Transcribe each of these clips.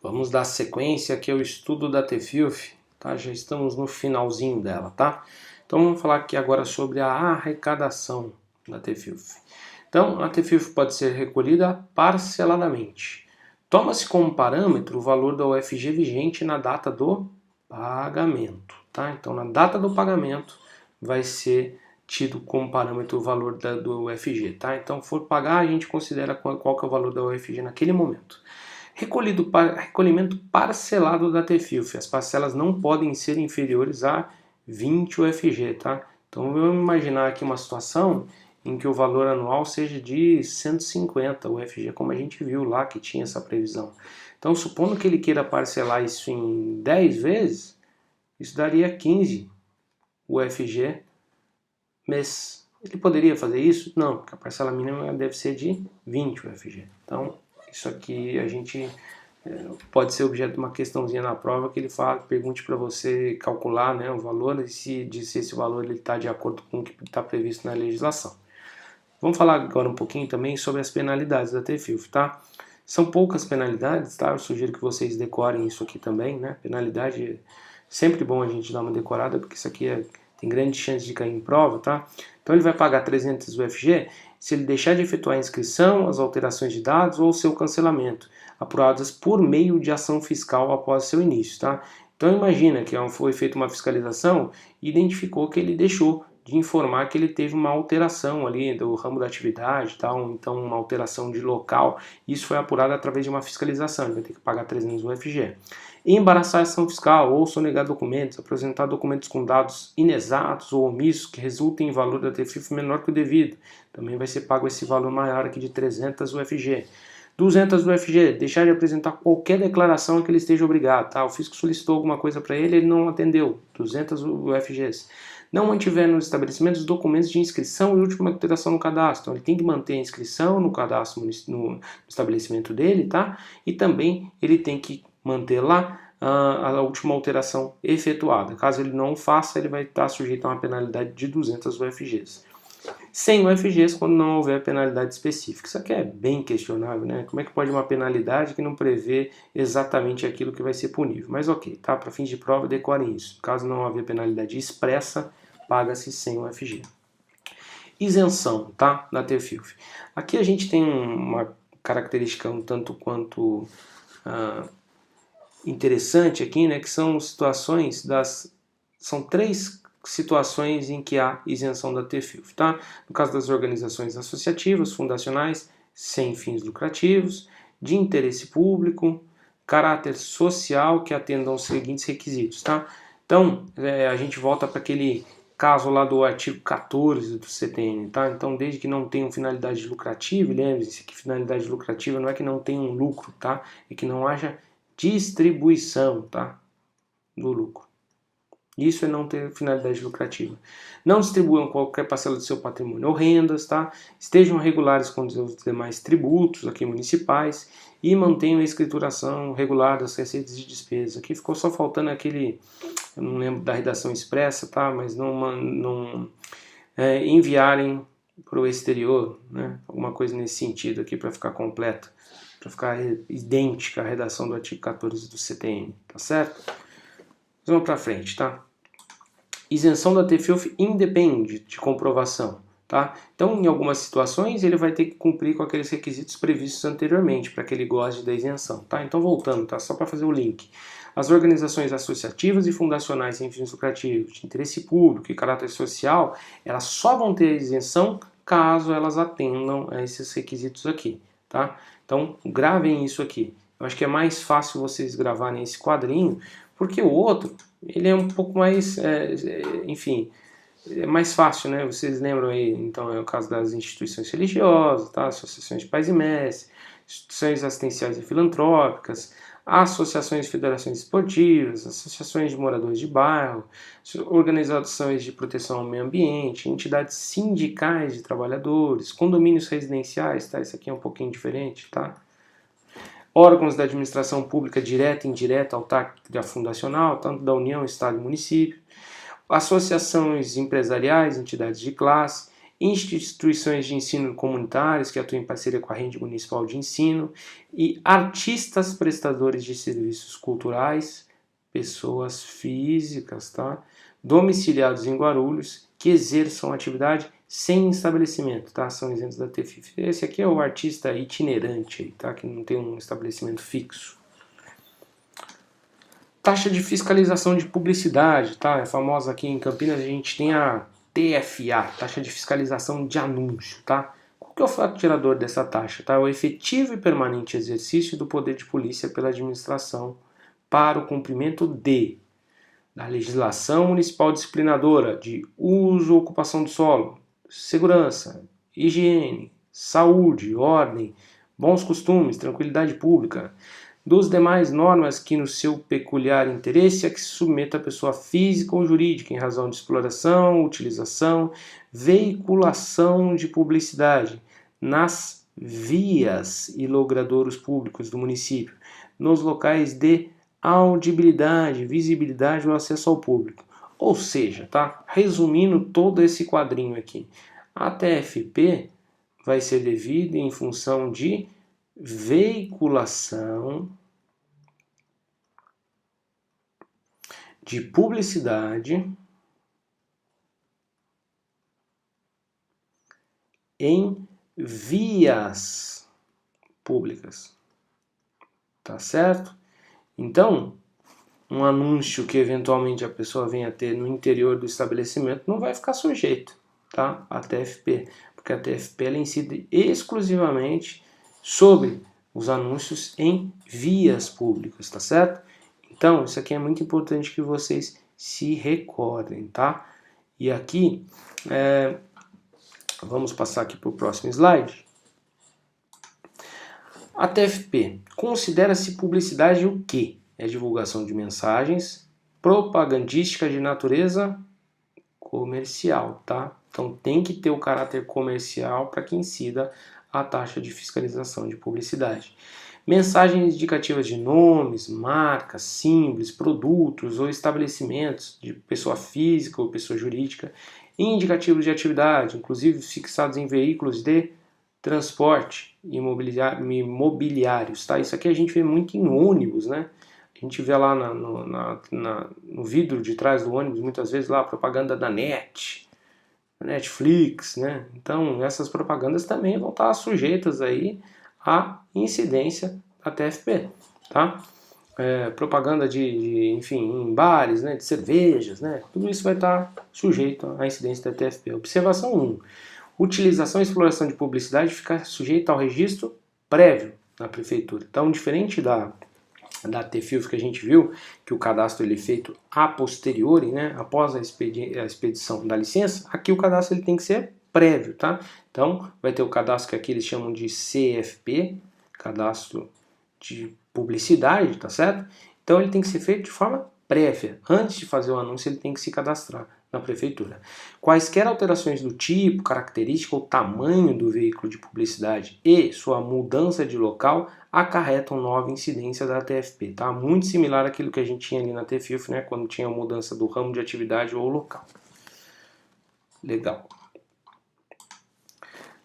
Vamos dar sequência aqui ao estudo da TFIUF, tá? Já estamos no finalzinho dela, tá? Então vamos falar aqui agora sobre a arrecadação da TFIUF. Então a TFIUF pode ser recolhida parceladamente. Toma-se como parâmetro o valor da UFG vigente na data do pagamento, tá? Então na data do pagamento vai ser tido como parâmetro o valor do UFG, tá? Então for pagar, a gente considera qual que é o valor da UFG naquele momento. Recolhimento parcelado da TFIUF. As parcelas não podem ser inferiores a 20 UFG, tá? Então vamos imaginar aqui uma situação em que o valor anual seja de 150 UFG, como a gente viu lá que tinha essa previsão. Então, supondo que ele queira parcelar isso em 10 vezes, isso daria 15 UFG mês. Ele poderia fazer isso? Não, porque a parcela mínima deve ser de 20 UFG. Então, isso aqui a gente pode ser objeto de uma questãozinha na prova que ele fala, pergunte para você calcular, né, o valor e se esse valor está de acordo com o que está previsto na legislação. Vamos falar agora um pouquinho também sobre as penalidades da TFIUF, tá? São poucas penalidades, tá? Eu sugiro que vocês decorem isso aqui também, né? Penalidade é sempre bom a gente dar uma decorada, porque isso aqui tem grande chance de cair em prova, tá? Então ele vai pagar 300 UFG se ele deixar de efetuar a inscrição, as alterações de dados ou seu cancelamento, apuradas por meio de ação fiscal após seu início, tá? Então imagina que foi feita uma fiscalização e identificou que ele deixou de informar que ele teve uma alteração ali do ramo da atividade, tal, então uma alteração de local. Isso foi apurado através de uma fiscalização, ele vai ter que pagar 300 UFG. Embaraçar a ação fiscal ou sonegar documentos, apresentar documentos com dados inexatos ou omissos que resultem em valor da TFIUF menor que o devido. Também vai ser pago esse valor maior aqui de 300 UFG. 200 UFG, deixar de apresentar qualquer declaração a que ele esteja obrigado. Tá? O fisco solicitou alguma coisa para ele, ele não atendeu. 200 UFGs. Não mantiver nos estabelecimentos documentos de inscrição e última alteração no cadastro. Então, ele tem que manter a inscrição no cadastro no estabelecimento dele, tá? E também ele tem que manter lá a última alteração efetuada. Caso ele não faça, ele vai estar sujeito a uma penalidade de 200 UFGs. 100 UFGs quando não houver penalidade específica. Isso aqui é bem questionável, né? Como é que pode uma penalidade que não prevê exatamente aquilo que vai ser punível? Mas ok, tá? Para fins de prova, decorem isso. Caso não haver penalidade expressa, paga-se 100 UFG. Isenção, tá? Da TFIUF. Aqui a gente tem uma característica um tanto quanto interessante aqui, né? Que são situações são três situações em que há isenção da TFIUF, tá? No caso das organizações associativas, fundacionais, sem fins lucrativos, de interesse público, caráter social que atendam aos seguintes requisitos, tá? Então, a gente volta para aquele caso lá do artigo 14 do CTN, tá? Então, desde que não tenham finalidade lucrativa, lembre-se que finalidade lucrativa não é que não tenha um lucro, tá? É que não haja distribuição, tá? Do lucro. Isso é não ter finalidade lucrativa. Não distribuam qualquer parcela do seu patrimônio ou rendas, tá? Estejam regulares com os demais tributos aqui municipais e mantenham a escrituração regular das receitas e despesas. Aqui ficou só faltando aquele, eu não lembro da redação expressa, tá? Mas não enviarem para o exterior, né? Alguma coisa nesse sentido aqui para ficar completo, para ficar idêntica à redação do artigo 14 do CTN, tá certo? Vamos para frente, tá? Isenção da TFIUF independe de comprovação, tá? Então, em algumas situações, ele vai ter que cumprir com aqueles requisitos previstos anteriormente para que ele goste da isenção, tá? Então, voltando, tá? Só para fazer o link. As organizações associativas e fundacionais sem fins lucrativos, de interesse público e caráter social, elas só vão ter isenção caso elas atendam a esses requisitos aqui, tá? Então, gravem isso aqui. Eu acho que é mais fácil vocês gravarem esse quadrinho, porque o outro, ele é um pouco mais, enfim, é mais fácil, né? Vocês lembram aí, então, é o caso das instituições religiosas, tá? Associações de pais e mestres, instituições assistenciais e filantrópicas, associações e federações esportivas, associações de moradores de bairro, organizações de proteção ao meio ambiente, entidades sindicais de trabalhadores, condomínios residenciais, tá? Isso aqui é um pouquinho diferente, tá? Órgãos da administração pública direta e indireta, autárquica fundacional, tanto da União, Estado e município, associações empresariais, entidades de classe, instituições de ensino comunitárias que atuam em parceria com a rede municipal de ensino e artistas prestadores de serviços culturais, pessoas físicas, tá? Domiciliados em Guarulhos, que exerçam atividade sem estabelecimento, tá? São exemplos da TFIF. Esse aqui é o artista itinerante, tá? Que não tem um estabelecimento fixo. Taxa de fiscalização de publicidade, tá? É famosa aqui em Campinas, a gente tem a TFA, taxa de fiscalização de anúncio, tá? Qual que é o fato gerador dessa taxa, tá? O efetivo e permanente exercício do poder de polícia pela administração para o cumprimento da legislação municipal disciplinadora de uso ou ocupação do solo, segurança, higiene, saúde, ordem, bons costumes, tranquilidade pública, dos demais normas que no seu peculiar interesse a que se submeta a pessoa física ou jurídica em razão de exploração, utilização, veiculação de publicidade nas vias e logradouros públicos do município, nos locais de audibilidade, visibilidade ou acesso ao público. Ou seja, tá? Resumindo todo esse quadrinho aqui, a TFP vai ser devida em função de veiculação de publicidade em vias públicas. Tá certo? Então, um anúncio que eventualmente a pessoa venha a ter no interior do estabelecimento não vai ficar sujeito, tá? A TFP, porque a TFP ela incide exclusivamente sobre os anúncios em vias públicas, tá certo? Então, isso aqui é muito importante que vocês se recordem, tá? E aqui, vamos passar aqui para o próximo slide. A TFP considera-se publicidade o quê? É divulgação de mensagens propagandísticas de natureza comercial, tá? Então tem que ter o caráter comercial para que incida a taxa de fiscalização de publicidade. Mensagens indicativas de nomes, marcas, símbolos, produtos ou estabelecimentos de pessoa física ou pessoa jurídica, indicativos de atividade, inclusive fixados em veículos de transporte imobiliários, tá? Isso aqui a gente vê muito em ônibus, né? A gente vê lá no vidro de trás do ônibus, muitas vezes lá a propaganda da Netflix, né? Então essas propagandas também vão estar sujeitas aí à incidência da TFP, tá? Propaganda enfim, em bares, né, de cervejas, né? Tudo isso vai estar sujeito à incidência da TFP. Observação 1. Utilização e exploração de publicidade fica sujeita ao registro prévio na prefeitura. Então, diferente da TFIUF que a gente viu, que o cadastro ele é feito a posteriori, né, após a expedição da licença, aqui o cadastro ele tem que ser prévio, tá? Então, vai ter o cadastro que aqui eles chamam de CFP, cadastro de publicidade, tá certo? Então, ele tem que ser feito de forma prévia. Antes de fazer o anúncio, ele tem que se cadastrar na prefeitura. Quaisquer alterações do tipo, característica ou tamanho do veículo de publicidade e sua mudança de local acarretam nova incidência da TFP, tá? Muito similar àquilo que a gente tinha ali na TFIUF, né? Quando tinha a mudança do ramo de atividade ou local. Legal.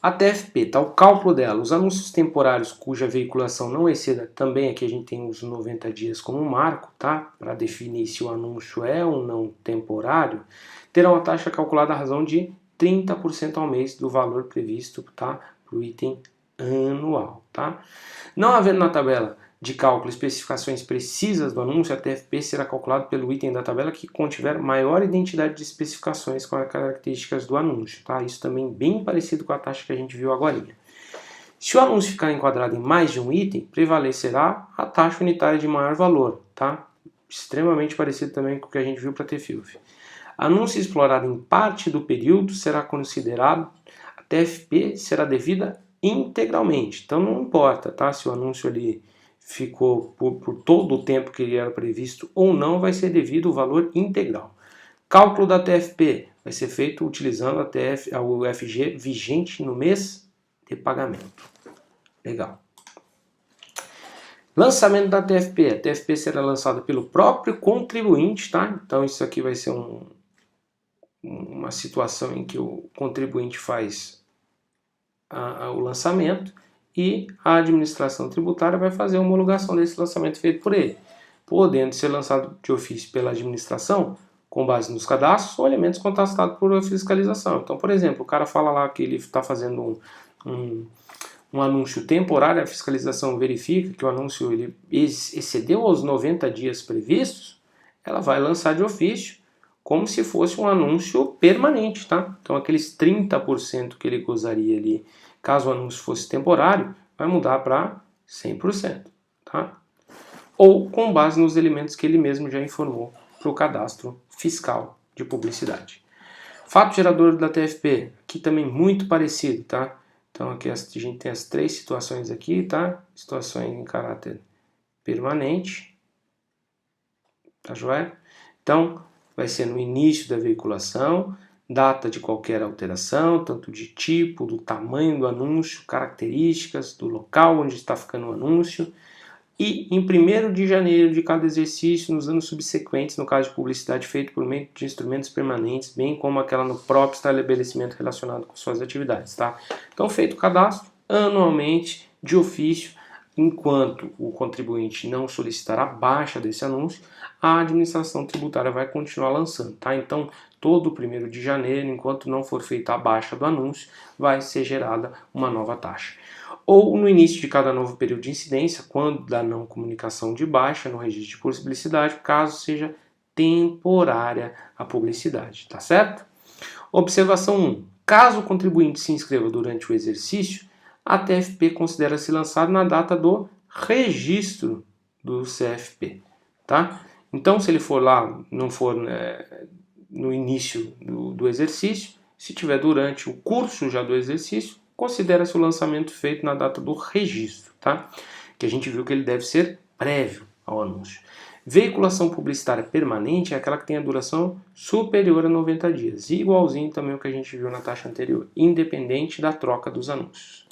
A TFP, tá? O cálculo dela, os anúncios temporários cuja veiculação não exceda, também aqui a gente tem os 90 dias como marco, tá? Para definir se o anúncio é ou não temporário, terão a taxa calculada à razão de 30% ao mês do valor previsto, tá? Para o item anual, tá? Não havendo na tabela de cálculo especificações precisas do anúncio, a TFP será calculado pelo item da tabela que contiver maior identidade de especificações com as características do anúncio, tá? Isso também bem parecido com a taxa que a gente viu agora. Se o anúncio ficar enquadrado em mais de um item, prevalecerá a taxa unitária de maior valor, tá? Extremamente parecido também com o que a gente viu para a TFIUF. Anúncio explorado em parte do período será considerado, a TFP será devida integralmente. Então não importa, tá? Se o anúncio ali ficou por todo o tempo que ele era previsto ou não, vai ser devido o valor integral. Cálculo da TFP vai ser feito utilizando a UFG vigente no mês de pagamento. Legal. Lançamento da TFP. A TFP será lançada pelo próprio contribuinte, tá? Então isso aqui vai ser uma situação em que o contribuinte faz o lançamento e a administração tributária vai fazer a homologação desse lançamento feito por ele, podendo ser lançado de ofício pela administração com base nos cadastros ou elementos contestados por fiscalização. Então, por exemplo, o cara fala lá que ele está fazendo um anúncio temporário, a fiscalização verifica que o anúncio ele excedeu os 90 dias previstos, ela vai lançar de ofício como se fosse um anúncio permanente, tá? Então aqueles 30% que ele gozaria ali, caso o anúncio fosse temporário, vai mudar para 100%, tá? Ou com base nos elementos que ele mesmo já informou para o cadastro fiscal de publicidade. Fato gerador da TFP, aqui também muito parecido, tá? Então aqui a gente tem as 3 situações aqui, tá? Situações em caráter permanente, tá joia? Então vai ser no início da veiculação, data de qualquer alteração, tanto de tipo, do tamanho do anúncio, características, do local onde está ficando o anúncio, e em 1º de janeiro de cada exercício, nos anos subsequentes, no caso de publicidade feita por meio de instrumentos permanentes, bem como aquela no próprio estabelecimento relacionado com suas atividades, tá? Então, feito o cadastro, anualmente, de ofício, enquanto o contribuinte não solicitar a baixa desse anúncio, a administração tributária vai continuar lançando, tá? Então, todo 1º de janeiro, enquanto não for feita a baixa do anúncio, vai ser gerada uma nova taxa. Ou no início de cada novo período de incidência, quando da não comunicação de baixa no registro de publicidade, caso seja temporária a publicidade, tá certo? Observação 1. Caso o contribuinte se inscreva durante o exercício, a TFP considera-se lançada na data do registro do CFP, tá? Então, se ele for lá, não for no início do exercício, se tiver durante o curso já do exercício, considera-se o lançamento feito na data do registro, tá? Que a gente viu que ele deve ser prévio ao anúncio. Veiculação publicitária permanente é aquela que tem a duração superior a 90 dias, igualzinho também ao que a gente viu na taxa anterior, independente da troca dos anúncios.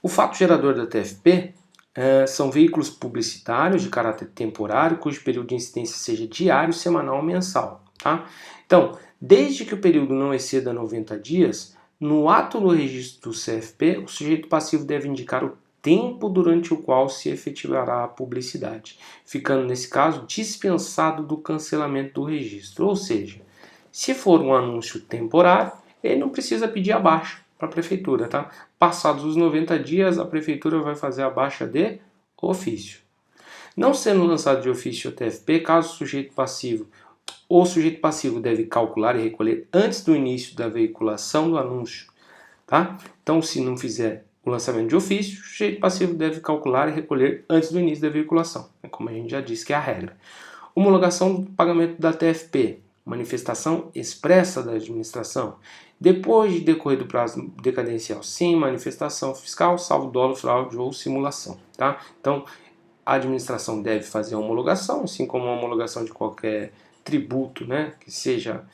O fato gerador da TFP são veículos publicitários de caráter temporário, cujo período de incidência seja diário, semanal ou mensal, tá? Então, desde que o período não exceda 90 dias, no ato do registro do CFP, o sujeito passivo deve indicar o tempo durante o qual se efetivará a publicidade, ficando, nesse caso, dispensado do cancelamento do registro. Ou seja, se for um anúncio temporário, ele não precisa pedir a baixa para a prefeitura, tá? Passados os 90 dias, a prefeitura vai fazer a baixa de ofício. Não sendo lançado de ofício o TFP, caso o sujeito passivo deve calcular e recolher antes do início da veiculação do anúncio, tá? Então, se não fizer o lançamento de ofício, o sujeito passivo deve calcular e recolher antes do início da veiculação, como a gente já disse que é a regra. Homologação do pagamento da TFP, manifestação expressa da administração, depois de decorrer do prazo decadencial, sem manifestação fiscal, salvo dolo, fraude ou simulação, tá? Então, a administração deve fazer a homologação, assim como a homologação de qualquer tributo, né, que seja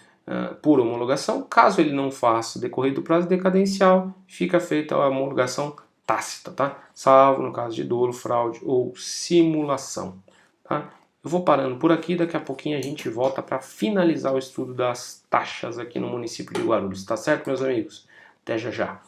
por homologação. Caso ele não faça decorrer do prazo decadencial, fica feita a homologação tácita, tá? Salvo no caso de dolo, fraude ou simulação, tá? Eu vou parando por aqui, daqui a pouquinho a gente volta para finalizar o estudo das taxas aqui no município de Guarulhos, tá certo, meus amigos? Até já já.